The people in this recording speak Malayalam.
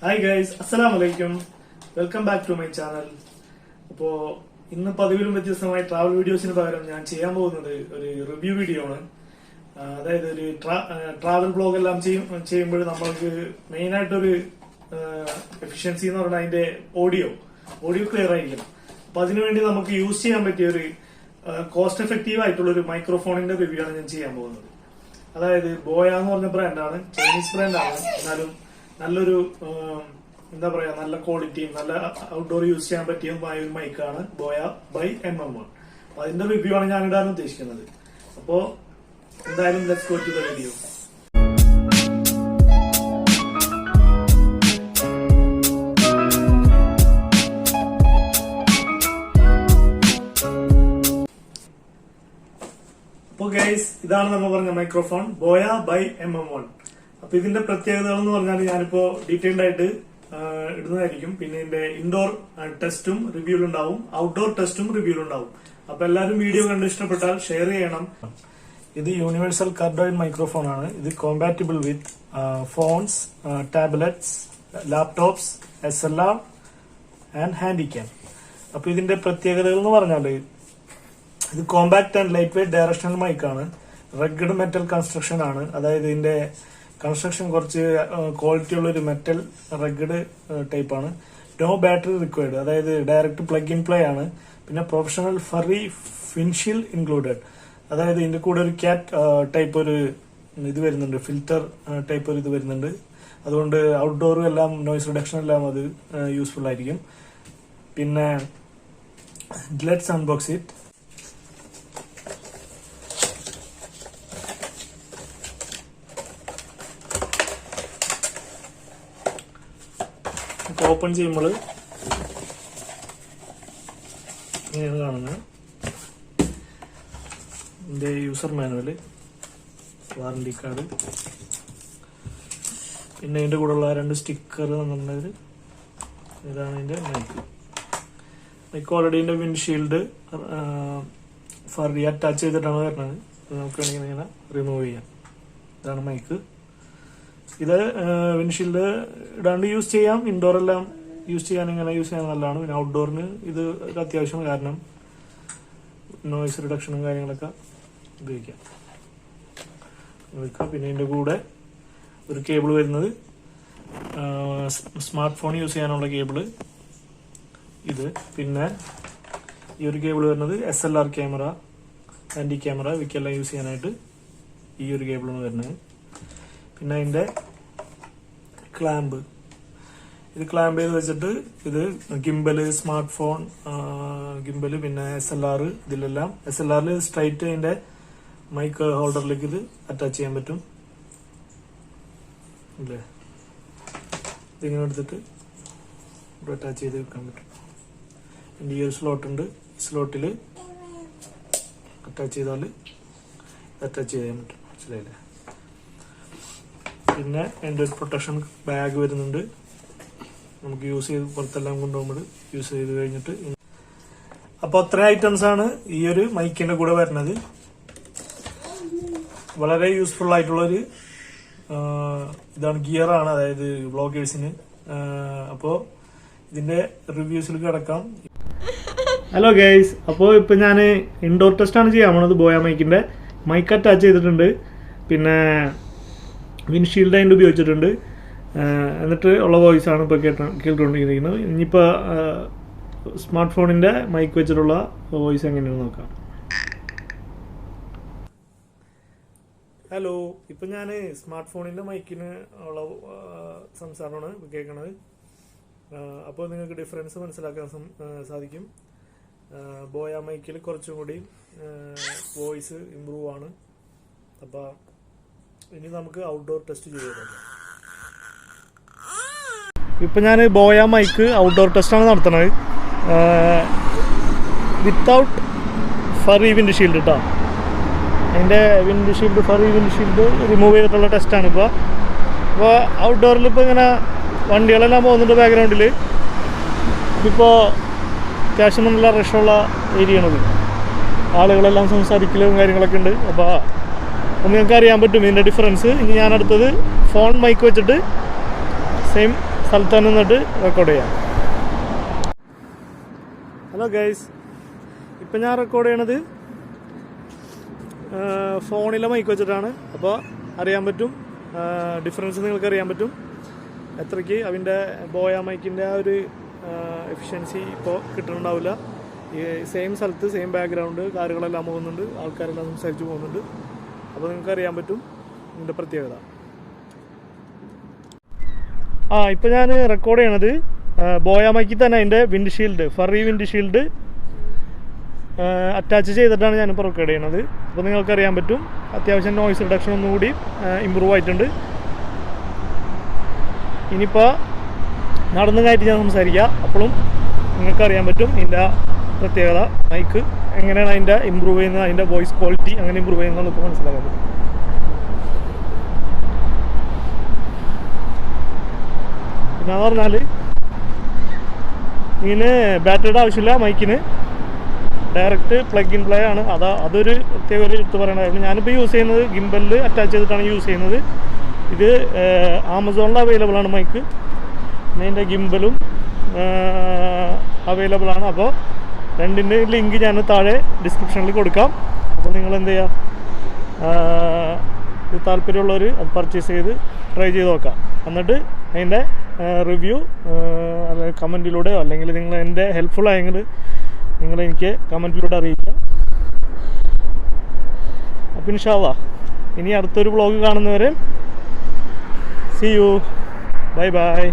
Hi guys, Assalamualaikum. Welcome back to my channel. അപ്പോൾ ഇന്ന് പതിവിലും വ്യത്യസ്തമായി ട്രാവൽ വീഡിയോസിന് പകരം ഞാൻ ചെയ്യാൻ പോകുന്നത് ഒരു റിവ്യൂ വീഡിയോ ആണ്. അതായത് ഒരു ട്രാവൽ ബ്ലോഗ് എല്ലാം ചെയ്യുമ്പോൾ നമ്മൾക്ക് മെയിൻ ആയിട്ടൊരു എഫിഷ്യൻസി എന്ന് പറഞ്ഞാൽ അതിന്റെ ഓഡിയോ ക്ലിയർ ആയിരിക്കണം. അപ്പൊ അതിനുവേണ്ടി നമുക്ക് യൂസ് ചെയ്യാൻ പറ്റിയ ഒരു കോസ്റ്റ് എഫക്റ്റീവ് ആയിട്ടുള്ള ഒരു മൈക്രോഫോണിന്റെ റിവ്യൂ ആണ് ഞാൻ ചെയ്യാൻ പോകുന്നത്. അതായത് ബോയ എന്ന് പറഞ്ഞ ബ്രാൻഡാണ്, ചൈനീസ് ബ്രാൻഡാണ്. എന്നാലും നല്ലൊരു എന്താ പറയാ, നല്ല ക്വാളിറ്റിയും നല്ല ഔട്ട്ഡോർ യൂസ് ചെയ്യാൻ പറ്റിയതുമായ ഒരു മൈക്കാണ് ബോയ ബൈ MM1. അപ്പൊ അതിന്റെ റിവ്യൂ ആണ് ഞാൻ ഇടാൻ ഉദ്ദേശിക്കുന്നത്. അപ്പോ എന്തായാലും let's go to the video. അപ്പൊ ഗൈസ്, ഇതാണ് നമ്മൾ പറഞ്ഞ മൈക്രോഫോൺ ബോയ ബൈ MM1. അപ്പൊ ഇതിന്റെ പ്രത്യേകതകൾ എന്ന് പറഞ്ഞാൽ ഞാനിപ്പോ ഡീറ്റെയിൽഡ് ആയിട്ട് ഇടുന്നതായിരിക്കും. പിന്നെ ഇതിന്റെ ഇൻഡോർ ടെസ്റ്റും റിവ്യൂലുണ്ടാവും, ഔട്ട്ഡോർ ടെസ്റ്റും റിവ്യൂലുണ്ടാവും. അപ്പൊ എല്ലാവരും വീഡിയോ കണ്ട് ഇഷ്ടപ്പെട്ടാൽ ഷെയർ ചെയ്യണം. ഇത് യൂണിവേഴ്സൽ കാർഡോയിഡ് മൈക്രോഫോൺ ആണ്. ഇത് compatible with phones, tablets, laptops, SLR and Handycam. അപ്പൊ ഇതിന്റെ പ്രത്യേകതകൾ എന്ന് പറഞ്ഞാല് ഇത് compact and light weight directional മൈക്കാണ്. റഗ്ഗഡ് മെറ്റൽ കൺസ്ട്രക്ഷൻ ആണ്. അതായത് ഇതിന്റെ കൺസ്ട്രക്ഷൻ കുറച്ച് ക്വാളിറ്റി ഉള്ള ഒരു മെറ്റൽ റഗ്ഗഡ് ടൈപ്പ് ആണ്. നോ ബാറ്ററി റിക്വയർഡ്, അതായത് ഡയറക്റ്റ് പ്ലഗ് ഇൻ പ്ലേ ആണ്. പിന്നെ പ്രൊഫഷണൽ ഫർറി വിൻഷീൽഡ് ഇൻക്ലൂഡഡ്, അതായത് ഇതിന്റെ കൂടെ ഒരു ക്യാറ്റ് ടൈപ്പ് ഒരു ഇത് വരുന്നുണ്ട്, ഫിൽറ്റർ ടൈപ്പ് ഒരു ഇത് വരുന്നുണ്ട്. അതുകൊണ്ട് ഔട്ട്ഡോറും എല്ലാം നോയ്സ് റിഡക്ഷൻ എല്ലാം അത് യൂസ്ഫുൾ ആയിരിക്കും. പിന്നെ ലെറ്റ്സ് അൺബോക്സ് ഇറ്റ്. ഓപ്പൺ ചെയ്യുമ്പോൾ ഇങ്ങനെയാണ് കാണുന്നത്. ഇതിന്റെ യൂസർ മാനുവല്, വാറണ്ടി കാർഡ്, പിന്നെ ഇതിന്റെ കൂടെയുള്ള 2 സ്റ്റിക്കർ തന്നിട്ടുണ്ടെങ്കിൽ ഇതാണ് ഇതിന്റെ മൈക്ക്. ഓൾറെഡി ഇതിന്റെ വിൻഷീൽഡ് ഫർറി അറ്റാച്ച് ചെയ്തിട്ടാണ് വരുന്നത്. നമുക്ക് വേണമെങ്കിൽ ഇങ്ങനെ റിമൂവ് ചെയ്യാം. ഇതാണ് മൈക്ക്. ഇത് വിൻഷീൽഡ് ഇടാണ്ട് യൂസ് ചെയ്യാം, ഇൻഡോർ എല്ലാം യൂസ് ചെയ്യാൻ ഇങ്ങനെ യൂസ് ചെയ്യാൻ നല്ലതാണ്. പിന്നെ ഔട്ട്ഡോറിന് ഇത് ഒരു അത്യാവശ്യം, കാരണം നോയ്സ് റിഡക്ഷനും കാര്യങ്ങളൊക്കെ ഉപയോഗിക്കാം. പിന്നെ ഇതിന്റെ കൂടെ ഒരു കേബിൾ വരുന്നത്, സ്മാർട്ട് ഫോൺ യൂസ് ചെയ്യാനുള്ള കേബിള് ഇത്. പിന്നെ ഈ ഒരു കേബിൾ വരുന്നത് SLR ക്യാമറ, ആന്റി ക്യാമറ ഇവയ്ക്കെല്ലാം യൂസ് ചെയ്യാനായിട്ട് ഈ ഒരു കേബിളാണ് വരുന്നത്. പിന്നെ അതിന്റെ ക്ലാമ്പ്, ഇത് ക്ലാമ്പ് ചെയ്ത് വെച്ചിട്ട് ഇത് ഗിംബല്, സ്മാർട്ട് ഫോൺ ഗിംബല്, പിന്നെ SLR, ഇതിലെല്ലാം SLRൽ സ്ട്രൈറ്റ് അതിന്റെ മൈക്ക് ഹോൾഡറിലേക്ക് ഇത് അറ്റാച്ച് ചെയ്യാൻ പറ്റും അല്ലേ. ഇതിങ്ങനെ എടുത്തിട്ട് ഇവിടെ അറ്റാച്ച് ചെയ്ത് വെക്കാൻ പറ്റും. ഇതിന്റെ ഈ ഒരു സ്ലോട്ട് ഉണ്ട്, ഈ സ്ലോട്ടിൽ അറ്റാച്ച് ചെയ്താൽ അറ്റാച്ച് ചെയ്യാൻ പറ്റും, മനസ്സിലായില്ലേ. പിന്നെ എൻ്റെ ഒരു പ്രൊട്ടക്ഷൻ ബാഗ് വരുന്നുണ്ട്, നമുക്ക് യൂസ് ചെയ്ത് പുറത്തെല്ലാം കൊണ്ടുപോകുമ്പോൾ യൂസ് ചെയ്ത് കഴിഞ്ഞിട്ട്. അപ്പോൾ അത്ര ഐറ്റംസ് ആണ് ഈ ഒരു മൈക്കിന്റെ കൂടെ വരുന്നത്. വളരെ യൂസ്ഫുൾ ആയിട്ടുള്ളൊരു ഇതാണ്, ഗിയർ ആണ്, അതായത് വ്ളോഗേഴ്സിന്. അപ്പോൾ ഇതിന്റെ റിവ്യൂസിൽ കിടക്കാം. ഹലോ ഗൈസ്, അപ്പോൾ ഇപ്പൊ ഞാൻ ഇൻഡോർ ടെസ്റ്റ് ആണ് ചെയ്യാൻ പോണത്. ബോയ മൈക്കിന്റെ മൈക്ക് അറ്റാച്ച് ചെയ്തിട്ടുണ്ട്, പിന്നെ വിൻഷീൽഡ് അതിൻ്റെ ഉപയോഗിച്ചിട്ടുണ്ട്. എന്നിട്ട് ഉള്ള വോയിസ് ആണ് ഇപ്പോൾ കേട്ടുകൊണ്ടിരിക്കുന്നത്. ഇനിയിപ്പോൾ സ്മാർട്ട് ഫോണിൻ്റെ മൈക്ക് വെച്ചിട്ടുള്ള വോയിസ് എങ്ങനെയാണെന്ന് നോക്കാം. ഹലോ, ഇപ്പം ഞാൻ സ്മാർട്ട് ഫോണിൻ്റെ മൈക്കിന് ഉള്ള സംസാരമാണ് കേൾക്കണത്. അപ്പോൾ നിങ്ങൾക്ക് ഡിഫറൻസ് മനസ്സിലാക്കാൻ സാധിക്കും. ബോയ മൈക്കിൽ കുറച്ചും കൂടി വോയിസ് ഇമ്പ്രൂവ് ആണ്. അപ്പോൾ ഇനി നമുക്ക് ഔട്ട്ഡോർ ടെസ്റ്റ് ചെയ്ത്. ഇപ്പം ഞാൻ ബോയ മൈക്ക് ഔട്ട്ഡോർ ടെസ്റ്റാണ് നടത്തുന്നത്, വിത്തൗട്ട് ഫർറി വിൻഡ്ഷീൽഡ് കേട്ടോ. അതിൻ്റെ ഫർറി വിൻഡ്ഷീൽഡ് റിമൂവ് ചെയ്തിട്ടുള്ള ടെസ്റ്റാണ് ഇപ്പോൾ. അപ്പോൾ ഔട്ട്ഡോറിൽ ഇപ്പോൾ ഇങ്ങനെ വണ്ടികളെല്ലാം പോകുന്നുണ്ട് ബാക്ക്ഗ്രൗണ്ടിൽ. ഇതിപ്പോൾ അത്യാവശ്യം നല്ല റഷുള്ള ഏരിയയാണത്, ആളുകളെല്ലാം സംസാരിക്കലും കാര്യങ്ങളൊക്കെ ഉണ്ട്. അപ്പോൾ നിങ്ങൾക്ക് അറിയാൻ പറ്റും ഇതിൻ്റെ ഡിഫറൻസ്. ഇനി ഞാൻ അടുത്തത് ഫോൺ മൈക്ക് വെച്ചിട്ട് സെയിം സ്ഥലത്ത് തന്നെ നിന്നിട്ട് റെക്കോർഡ് ചെയ്യാം. ഹലോ ഗൈസ്, ഇപ്പം ഞാൻ റെക്കോർഡ് ചെയ്യണത് ഫോണിലെ മൈക്ക് വെച്ചിട്ടാണ്. അപ്പോൾ അറിയാൻ പറ്റും, ഡിഫറൻസ് നിങ്ങൾക്ക് അറിയാൻ പറ്റും എത്രയ്ക്ക് അതിൻ്റെ ബോയ മൈക്കിൻ്റെ ആ ഒരു എഫിഷ്യൻസി ഇപ്പോൾ കിട്ടുന്നുണ്ടാവില്ല. ഈ സെയിം സ്ഥലത്ത് സെയിം ബാക്ക്ഗ്രൗണ്ട്, കാറുകളെല്ലാം പോകുന്നുണ്ട്, ആൾക്കാരെല്ലാം സംസാരിച്ച് പോകുന്നുണ്ട്. അപ്പോൾ നിങ്ങൾക്ക് അറിയാൻ പറ്റും ഇതിൻ്റെ പ്രത്യേകത. ഇപ്പോൾ ഞാൻ റെക്കോർഡ് ചെയ്യണത് ബോയ മൈക്കിൽ തന്നെ അതിൻ്റെ വിൻഡ്ഷീൽഡ്, ഫർറി വിൻഡ്ഷീൽഡ് അറ്റാച്ച് ചെയ്തിട്ടാണ് ഞാനിപ്പോൾ റെക്കോർഡ് ചെയ്യണത്. അപ്പോൾ നിങ്ങൾക്കറിയാൻ പറ്റും അത്യാവശ്യം നോയ്സ് റിഡക്ഷൻ ഒന്നുകൂടി ഇമ്പ്രൂവ് ആയിട്ടുണ്ട്. ഇനിയിപ്പോൾ നടന്നു കയറ്റി ഞാൻ സംസാരിക്കാം, അപ്പോഴും നിങ്ങൾക്കറിയാൻ പറ്റും ഇതിൻ്റെ പ്രത്യേകത, മൈക്ക് എങ്ങനെയാണ് അതിൻ്റെ ഇമ്പ്രൂവ് ചെയ്യുന്നത്, അതിൻ്റെ വോയിസ് ക്വാളിറ്റി അങ്ങനെ ഇമ്പ്രൂവ് ചെയ്യുന്നതെന്ന് ഇപ്പോൾ മനസ്സിലാക്കാൻ പറ്റും. പിന്നെന്ന് പറഞ്ഞാൽ ഇതിന് ബാറ്ററിയുടെ ആവശ്യമില്ല, മൈക്കിന് ഡയറക്റ്റ് പ്ലഗ് ഇൻ പ്ലേ ആണ്. അതൊരു പ്രത്യേക ഒരു എടുത്ത് പറയണമായിരുന്നു. ഞാനിപ്പോൾ യൂസ് ചെയ്യുന്നത് ഗിംബലിൽ അറ്റാച്ച് ചെയ്തിട്ടാണ് യൂസ് ചെയ്യുന്നത്. ഇത് ആമസോണിൽ അവൈലബിൾ ആണ് മൈക്ക്. പിന്നെ ഇതിൻ്റെ ഗിംബലും അവൈലബിൾ ആണ്. അപ്പോൾ രണ്ടിൻ്റെ ലിങ്ക് ഞാൻ താഴെ ഡിസ്ക്രിപ്ഷനിൽ കൊടുക്കാം. അപ്പോൾ നിങ്ങൾ എന്ത് ചെയ്യുക, ഇത് താല്പര്യമുള്ളവർ അത് പർച്ചേസ് ചെയ്ത് ട്രൈ ചെയ്ത് നോക്കാം. എന്നിട്ട് അതിൻ്റെ റിവ്യൂ കമൻറ്റിലൂടെയോ അല്ലെങ്കിൽ നിങ്ങൾ എൻ്റെ ഹെൽപ്ഫുൾ ആയെങ്കിൽ നിങ്ങൾ എനിക്ക് കമൻറ്റിലൂടെ അറിയിക്കുക. അപ്പോൾ ഇൻഷാ അല്ലാഹ് ഇനി അടുത്തൊരു വ്ളോഗ് കാണുന്നവരെ സീ യു, ബൈ ബൈ.